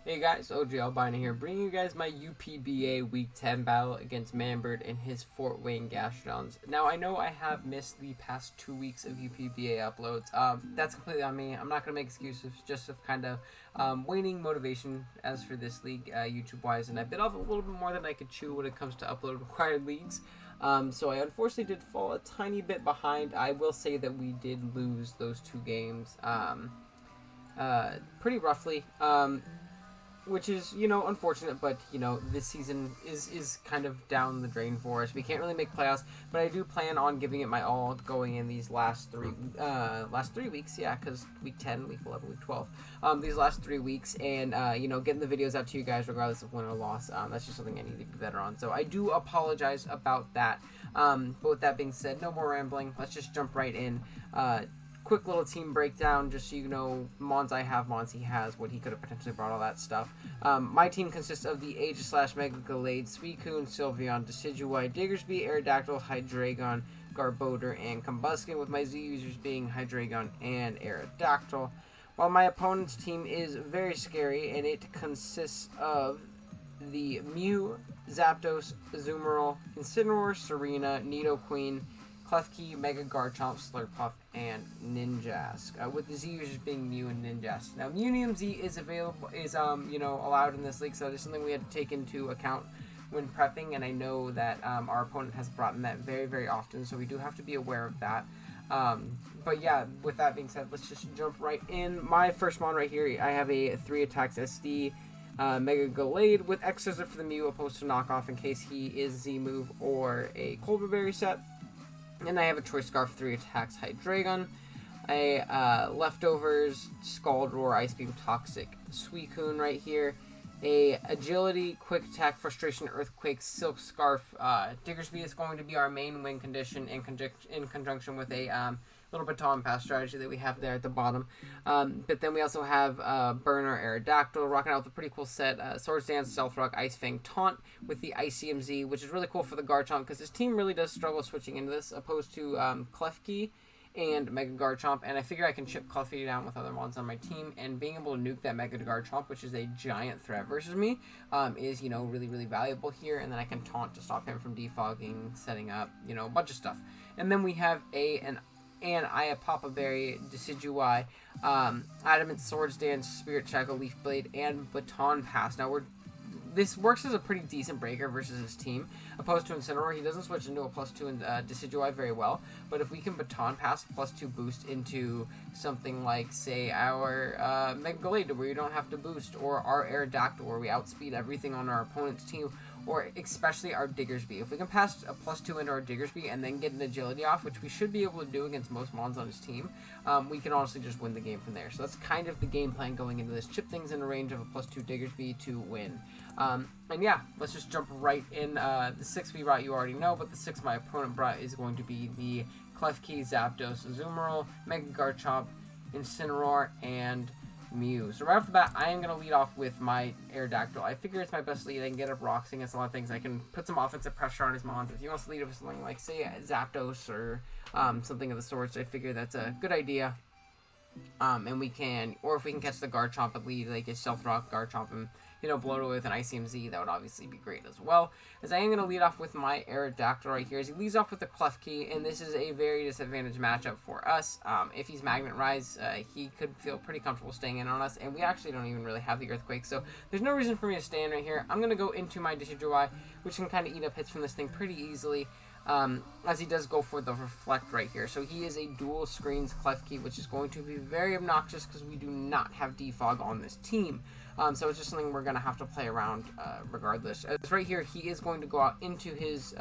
Hey guys, OG Albina here, bringing you guys my UPBA Week 10 battle against Manbird and his Fort Wayne Gastrodons. Now, I know I have missed the past 2 weeks of UPBA uploads. That's completely on me. I'm not going to make excuses, just of kind of waning motivation as for this league, YouTube-wise, and I bit off a little bit more than I could chew when it comes to upload required leagues. So I unfortunately did fall a tiny bit behind. I will say that we did lose those 2 games pretty roughly. Which is, unfortunate, but, this season is kind of down the drain for us. We can't really make playoffs, but I do plan on giving it my all going in these last 3 weeks, yeah, because week 10, week 11, week 12, these last 3 weeks, and, getting the videos out to you guys regardless of win or loss. That's just something I need to be better on, so I do apologize about that. But with that being said, no more rambling. Let's just jump right in. Quick little team breakdown, just so you know, Mons I have, Mons he has, what he could have potentially brought, all that stuff. My team consists of the Aegis / Mega Gallade, Suicune, Sylveon, Decidueye, Diggersby, Aerodactyl, Hydreigon, Garbodor, and Combusken, with my Z users being Hydreigon and Aerodactyl. While my opponent's team is very scary, and it consists of the Mew, Zapdos, Azumarill, Incineroar, Serena, Nidoqueen, Klefki, Mega Garchomp, Slurpuff, and Ninjask, with the Z users being Mew and Ninjask. Now, Munium Z is allowed in this league, so there's something we had to take into account when prepping, and I know that our opponent has brought in that very, very often, so we do have to be aware of that. But yeah, with that being said, let's just jump right in. My first mon right here, I have a 3 attacks SD, Mega Gallade with extras for the Mew opposed to knockoff in case he is Z move or a Colbur Berry set. And I have a Choice Scarf, 3 attacks, Hydreigon, a Leftovers, Scald Roar, Ice Beam, Toxic, Suicune right here, a Agility, Quick Attack, Frustration, Earthquake, Silk Scarf. Diggersby is going to be our main win condition in conjunction with a little baton pass strategy that we have there at the bottom. But then we also have Burner, Aerodactyl, rocking out with a pretty cool set. Swords Dance, Stealth Rock, Ice Fang, Taunt with the ICMZ, which is really cool for the Garchomp because this team really does struggle switching into this, opposed to Klefki and Mega Garchomp, and I figure I can chip Klefki down with other mons on my team, and being able to nuke that Mega Garchomp, which is a giant threat versus me, is, really, really valuable here, and then I can taunt to stop him from defogging, setting up, a bunch of stuff. And then we have an Papa Berry, Decidueye, Adamant, Swords Dance, Spirit Shackle, Leaf Blade, and Baton Pass. Now, this works as a pretty decent breaker versus his team, opposed to Incineroar. He doesn't switch into a +2 in Decidueye very well, but if we can Baton Pass +2 boost into something like, say, our Mega Gallade, where you don't have to boost, or our Aerodactyl, where we outspeed everything on our opponent's team, or especially our Diggersby. If we can pass a +2 into our Diggersby and then get an agility off, which we should be able to do against most mons on his team, we can honestly just win the game from there. So that's kind of the game plan going into this. Chip things in a range of a +2 Diggersby to win. And yeah, let's just jump right in. The 6 we brought you already know, but the 6 my opponent brought is going to be the Klefki, Zapdos, Azumarill, Mega Garchomp, Incineroar, and Mew. So right off the bat, I am going to lead off with my Aerodactyl. I figure it's my best lead. I can get up rocks against a lot of things. I can put some offensive pressure on his mons. If he wants to lead with something like, say, Zapdos or something of the sorts, I figure that's a good idea. And we can, or if we can catch the Garchomp and lead, like a Stealth Rock Garchomp and, blow it with an ICMZ, that would obviously be great as well. As I am going to lead off with my Aerodactyl right here, as he leads off with the Klefki, and this is a very disadvantaged matchup for us. If he's Magnet Rise, he could feel pretty comfortable staying in on us, and we actually don't even really have the Earthquake, so there's no reason for me to stay in right here. I'm going to go into my Decidueye, which can kind of eat up hits from this thing pretty easily. As he does go for the Reflect right here. So he is a dual screens Klefki, which is going to be very obnoxious because we do not have defog on this team. So it's just something we're going to have to play around regardless. As right here, he is going to go out into his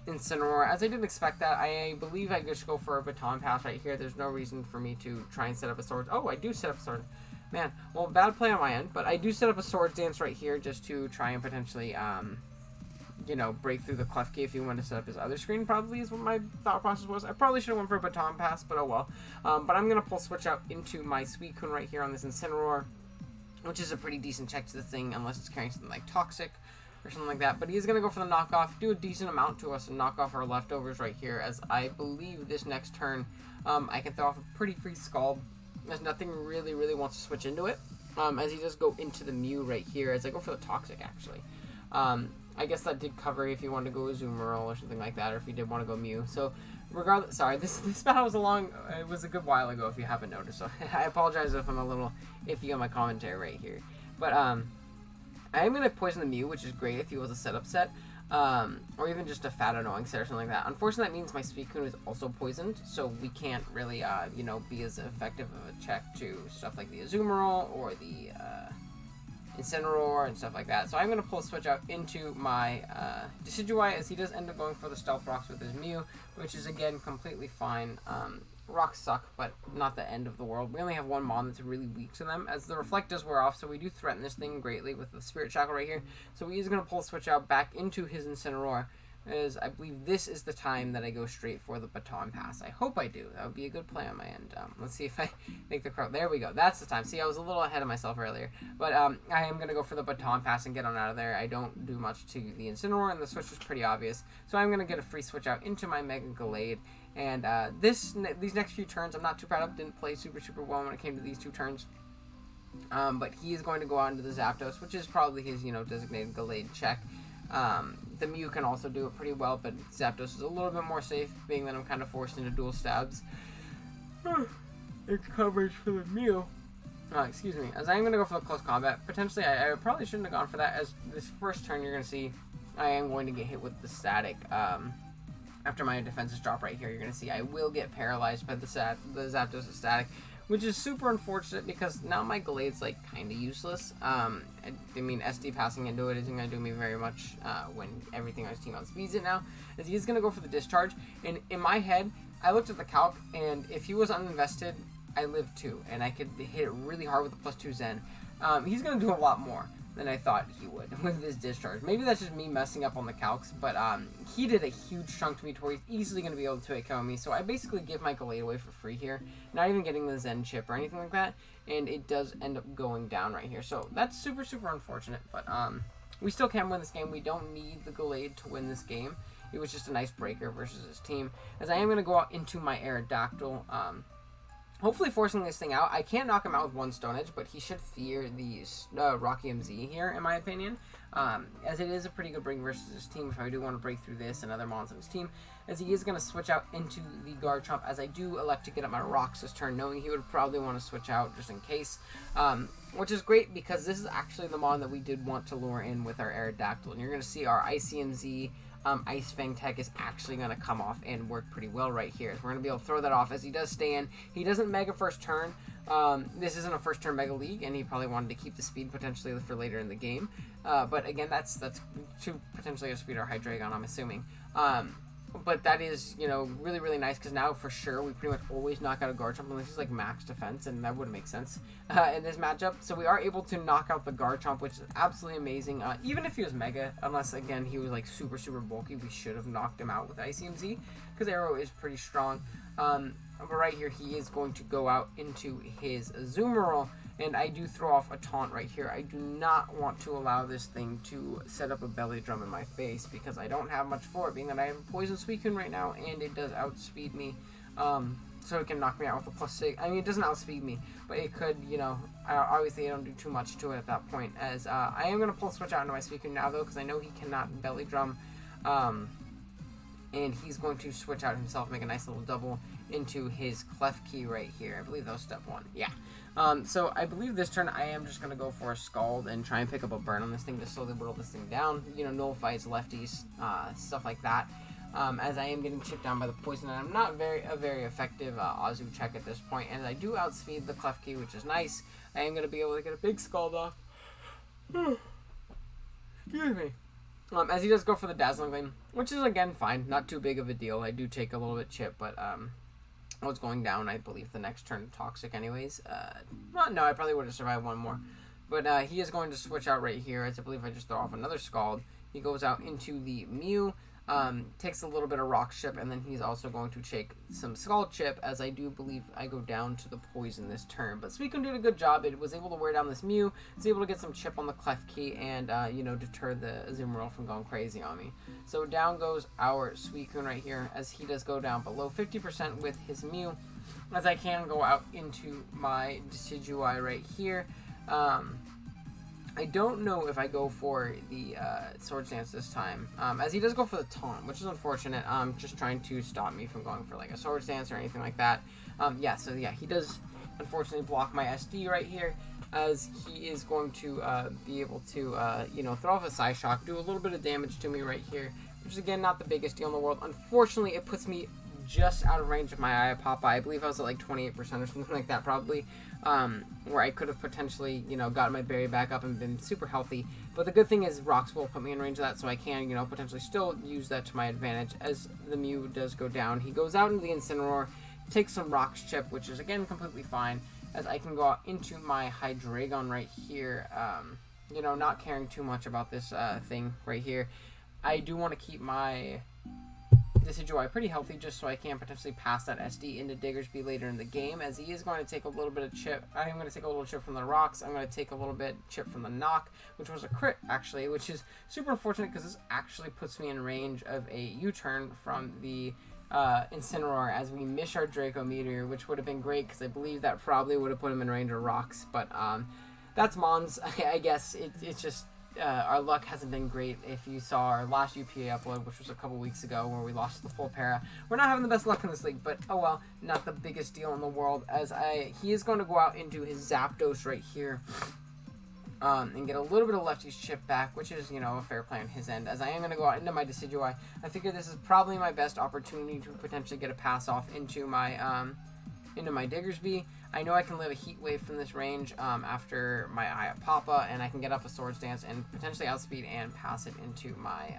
Incineroar. As I didn't expect that, I believe I just go for a Baton Pass right here. There's no reason for me to try and set up a Sword. Oh, I do set up a Sword. Man, well, bad play on my end, but I do set up a Swords Dance right here just to try and potentially break through the Klefki if you want to set up his other screen, probably is what my thought process was. I probably should have went for a Baton Pass, but oh well. But I'm going to pull switch out into my Suicune right here on this Incineroar, which is a pretty decent check to the thing, unless it's carrying something like Toxic or something like that. But he is going to go for the knockoff, do a decent amount to us, and knock off our Leftovers right here, as I believe this next turn I can throw off a pretty free Scald, as nothing really wants to switch into it. as he does go into the Mew right here, as I go for the Toxic, actually. I guess that did cover if you wanted to go Azumarill or something like that, or if you did want to go Mew. So, regardless, sorry, this battle was it was a good while ago if you haven't noticed, so I apologize if I'm a little iffy on my commentary right here. But, I am going to poison the Mew, which is great if he was a setup set, or even just a fat annoying set or something like that. Unfortunately, that means my Suicune is also poisoned, so we can't really, be as effective of a check to stuff like the Azumarill or the, Incineroar and stuff like that. So I'm going to pull a switch out into my Decidueye, as he does end up going for the Stealth Rocks with his Mew, which is, again, completely fine. Rocks suck, but not the end of the world. We only have one Mon that's really weak to them, as the Reflect does wear off, so we do threaten this thing greatly with the Spirit Shackle right here. So he is going to pull a switch out back into his Incineroar, as I believe this is the time that I go straight for the Baton Pass. I hope I do. That would be a good play on my end. Let's see if I make the crow. There we go. That's the time. See, I was a little ahead of myself earlier. But I am going to go for the Baton Pass and get on out of there. I don't do much to the Incineroar, and the switch is pretty obvious. So I'm going to get a free switch out into my Mega Gallade. And these next few turns, I'm not too proud of. Didn't play super well when it came to these two turns. But he is going to go out into the Zapdos, which is probably his, designated Gallade check. The Mew can also do it pretty well, but Zapdos is a little bit more safe, being that I'm kind of forced into dual stabs. Coverage for the Mew. Excuse me. As I'm going to go for the close combat. Potentially, I probably shouldn't have gone for that, as this first turn you're going to see I am going to get hit with the static. After my defenses drop right here, you're going to see I will get paralyzed by the Zapdos static, which is super unfortunate because now my Gallade's like kind of useless. I mean, SD passing into it isn't going to do me very much when everything on his team outspeeds it now. As he's going to go for the discharge, and in my head, I looked at the calc, and if he was uninvested, I live 2, and I could hit it really hard with the +2 Zen. He's going to do a lot more than I thought he would with his discharge. Maybe that's just me messing up on the calcs, but he did a huge chunk to me to where he's easily going to be able to KO me, so I basically give my Gallade away for free here, not even getting the Zen chip or anything like that, and it does end up going down right here. So that's super unfortunate, but we still can win this game. We don't need the Gallade to win this game. It was just a nice breaker versus his team, as I am going to go out into my Aerodactyl, hopefully forcing this thing out. I can't knock him out with one Stone Edge, but he should fear the Rocky MZ here, in my opinion. As it is a pretty good break versus his team if I do want to break through this and other mons on his team. As he is going to switch out into the Garchomp, as I do elect to get up my Rocks this turn, knowing he would probably want to switch out just in case. Which is great because this is actually the mon that we did want to lure in with our Aerodactyl. And you're going to see our ICMZ Ice Fang Tech is actually going to come off and work pretty well right here. So we're going to be able to throw that off as he does stay in. He doesn't Mega first turn. This isn't a first turn Mega League, and he probably wanted to keep the speed potentially for later in the game. But again, that's to potentially outspeed our Hydreigon, I'm assuming. But that is, really nice, because now for sure we pretty much always knock out a Garchomp unless he's like max defense, and that wouldn't make sense in this matchup. So we are able to knock out the Garchomp, which is absolutely amazing. Even if he was Mega, unless again he was like super bulky, we should have knocked him out with ICMZ, because Arrow is pretty strong. But right here he is going to go out into his Azumarill, and I do throw off a taunt right here. I do not want to allow this thing to set up a belly drum in my face, because I don't have much for it, being that I have a Poison Suicune right now, and it does outspeed me. So it can knock me out with a +6. I mean, it doesn't outspeed me, but it could, obviously I don't do too much to it at that point, as I am going to pull switch out into my Suicune now, though, because I know he cannot belly drum. And he's going to switch out himself, make a nice little double into his Klefki right here. I believe that was step 1. Yeah. So I believe this turn I am just going to go for a Scald and try and pick up a burn on this thing to slowly whittle this thing down. Nullify its lefties, stuff like that. As I am getting chipped down by the poison, and I'm not a very effective Azu check at this point. And I do outspeed the Klefki, which is nice. I am going to be able to get a big Scald off. Excuse me. As he does go for the Dazzling Gleam, which is, again, fine. Not too big of a deal. I do take a little bit chip, but I was going down, I believe, the next turn Toxic anyways. Well, no, I probably would have survived one more. But he is going to switch out right here, as I believe I just throw off another Scald. He goes out into the Mew, takes a little bit of Rock Chip, and then he's also going to take some Scald Chip, as I do believe I go down to the Poison this turn. But Suicune did a good job. It was able to wear down this Mew. It's able to get some chip on the Klefki and, deter the Azumarill from going crazy on me. So down goes our Suicune right here, as he does go down below 50% with his Mew, as I can go out into my Decidueye right here. I don't know if I go for the Swords Dance this time, as he does go for the taunt, which is unfortunate. Just trying to stop me from going for like a Swords Dance or anything like that. He does unfortunately block my SD right here, as he is going to be able to, throw off a Psy Shock, do a little bit of damage to me right here, which is again not the biggest deal in the world. Unfortunately, it puts me just out of range of my Iapapa. I believe I was at like 28% or something like that, probably, where I could have potentially, got my berry back up and been super healthy. But the good thing is rocks will put me in range of that, so I can, potentially still use that to my advantage. As the Mew does go down, he goes out into the Incineroar, takes some Rocks Chip, which is again completely fine, as I can go out into my Hydreigon right here, not caring too much about this thing right here. I do want to keep my Decidueye pretty healthy, just so I can potentially pass that SD into Diggersby later in the game, as he is going to take a little bit of chip. I'm going to take a little chip from the rocks. I'm going to take a little bit chip from the knock, which was a crit, actually, which is super unfortunate, because this actually puts me in range of a U-turn from the Incineroar, as we miss our Draco Meteor, which would have been great, because I believe that probably would have put him in range of rocks. But that's Mons. I guess it's just our luck hasn't been great. If you saw our last UPA upload, which was a couple weeks ago, where we lost the full para, we're not having the best luck in this league, but oh well, not the biggest deal in the world, as he is going to go out into his Zapdos right here, and get a little bit of Lefty's chip back, which is, a fair play on his end, as I am going to go out into my Decidueye. I figure this is probably my best opportunity to potentially get a pass off into my Diggersby. I know I can live a Heat Wave from this range after my Iapapa, and I can get up a Swords Dance and potentially outspeed and pass it into my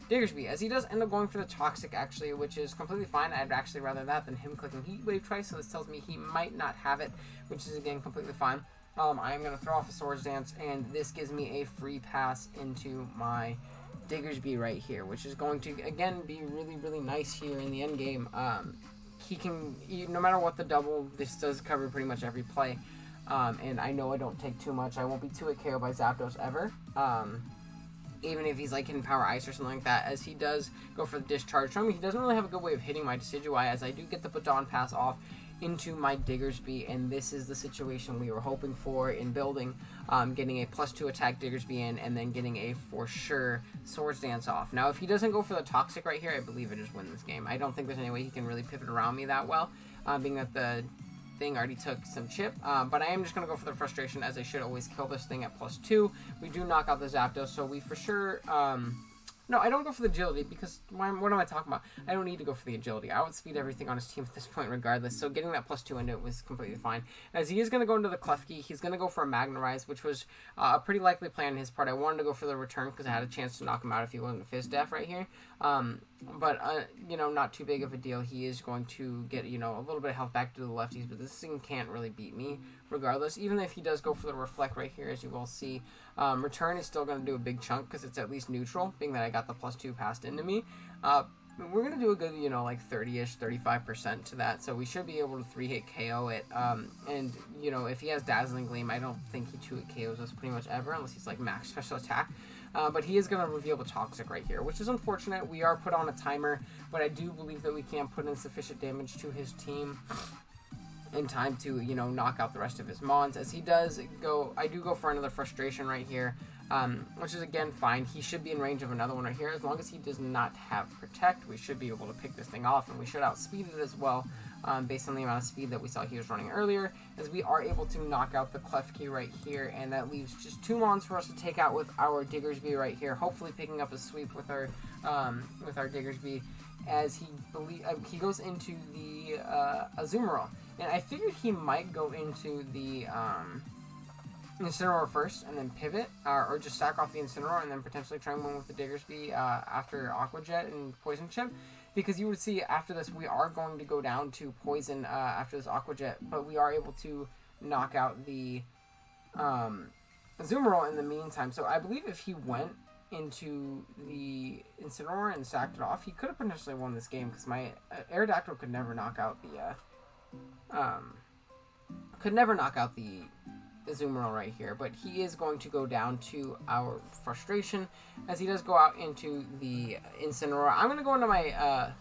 Diggersby, as he does end up going for the Toxic, actually, which is completely fine. I'd actually rather that than him clicking Heat Wave twice, so this tells me he might not have it, which is, again, completely fine. I am going to throw off a Swords Dance, and this gives me a free pass into my Diggersby right here, which is going to, again, be really, really nice here in the end game. He can, no matter what the double, this does cover pretty much every play, and I know I don't take too much. I won't be 2-hit KO by Zapdos ever, even if he's like hitting Power Ice or something like that, as he does go for the Discharge from me. He doesn't really have a good way of hitting my Decidueye, as I do get the Baton Pass off into my Diggersby, and this is the situation we were hoping for in building, getting a +2 attack Diggersby in, and then getting a for sure Swords Dance off. Now, if he doesn't go for the Toxic right here, I believe I just win this game. I don't think there's any way he can really pivot around me that well, being that the thing already took some chip, but I am just going to go for the Frustration, as I should always kill this thing at +2. We do knock out the Zapdos, so we for sure, no, I don't go for the Agility, because what am I talking about? I don't need to go for the Agility. I outspeed everything on his team at this point regardless, so getting that +2 into it was completely fine. As he is going to go into the Klefki, he's going to go for a Magnarize, which was a pretty likely plan on his part. I wanted to go for the return, because I had a chance to knock him out if he wasn't Fizz Def right here. But not too big of a deal. He is going to get, a little bit of health back to the lefties, but this thing can't really beat me regardless. Even if he does go for the Reflect right here, as you will see, return is still going to do a big chunk, because it's at least neutral, being that I got the +2 passed into me. We're going to do a good, like 30-ish, 35% to that, so we should be able to 3-hit KO it. And, if he has Dazzling Gleam, I don't think he 2-hit KOs us pretty much ever, unless he's like max special attack. But he is going to reveal the Toxic right here, which is unfortunate. We are put on a timer, but I do believe that we can put in sufficient damage to his team in time to, knock out the rest of his Mons. As he does go, I do go for another Frustration right here, which is, again, fine. He should be in range of another one right here. As long as he does not have Protect, we should be able to pick this thing off, and we should outspeed it as well, based on the amount of speed that we saw he was running earlier, as we are able to knock out the Klefki right here, and that leaves just 2 Mons for us to take out with our Diggersby right here, hopefully picking up a sweep with our Diggersby, as he goes into the Azumarill. And I figured he might go into the Incineroar first and then pivot, or just sack off the Incineroar and then potentially try and win with the Diggersby after Aqua Jet and Poison Chip. Because you would see after this we are going to go down to Poison after this Aqua Jet, but we are able to knock out the Azumarill in the meantime. So I believe if he went into the Incineroar and sacked it off, he could have potentially won this game, because my Aerodactyl could never knock out the Azumarill right here, but he is going to go down to our Frustration, as he does go out into the Incineroar. I'm going to go into my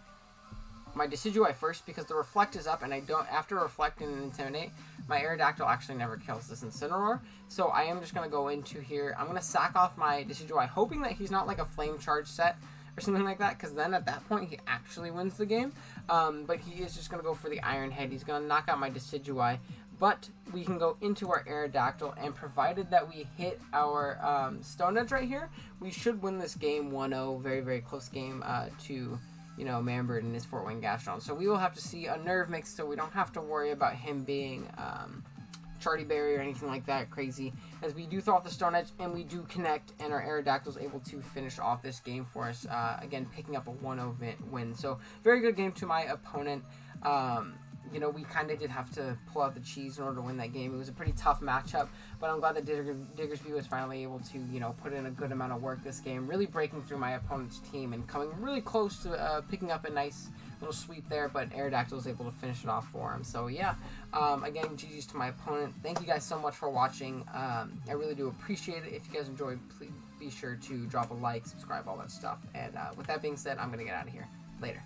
my Decidueye first because the Reflect is up, and I don't, after Reflect and Intimidate, my Aerodactyl actually never kills this Incineroar. So I am just going to go into here. I'm going to sack off my Decidueye, hoping that he's not like a Flame Charge set or something like that, because then at that point he actually wins the game. But he is just going to go for the Iron Head. He's going to knock out my Decidueye. But we can go into our Aerodactyl, and provided that we hit our Stone Edge right here, we should win this game 1-0. Very, very close game to, you know, Manbird and his Fort Wayne Gastrodons. So we will have to see a Nerve Mix, so we don't have to worry about him being Charty Berry or anything like that crazy, as we do throw off the Stone Edge, and we do connect, and our Aerodactyl is able to finish off this game for us, again, picking up a 1-0 win. So very good game to my opponent. You know, we kind of did have to pull out the cheese in order to win that game. It was a pretty tough matchup, but I'm glad that Diggersby was finally able to, you know, put in a good amount of work this game, really breaking through my opponent's team and coming really close to picking up a nice little sweep there, but Aerodactyl was able to finish it off for him. So yeah, again, GG's to my opponent. Thank you guys so much for watching. I really do appreciate it. If you guys enjoyed, please be sure to drop a like, subscribe, all that stuff. And with that being said, I'm going to get out of here. Later.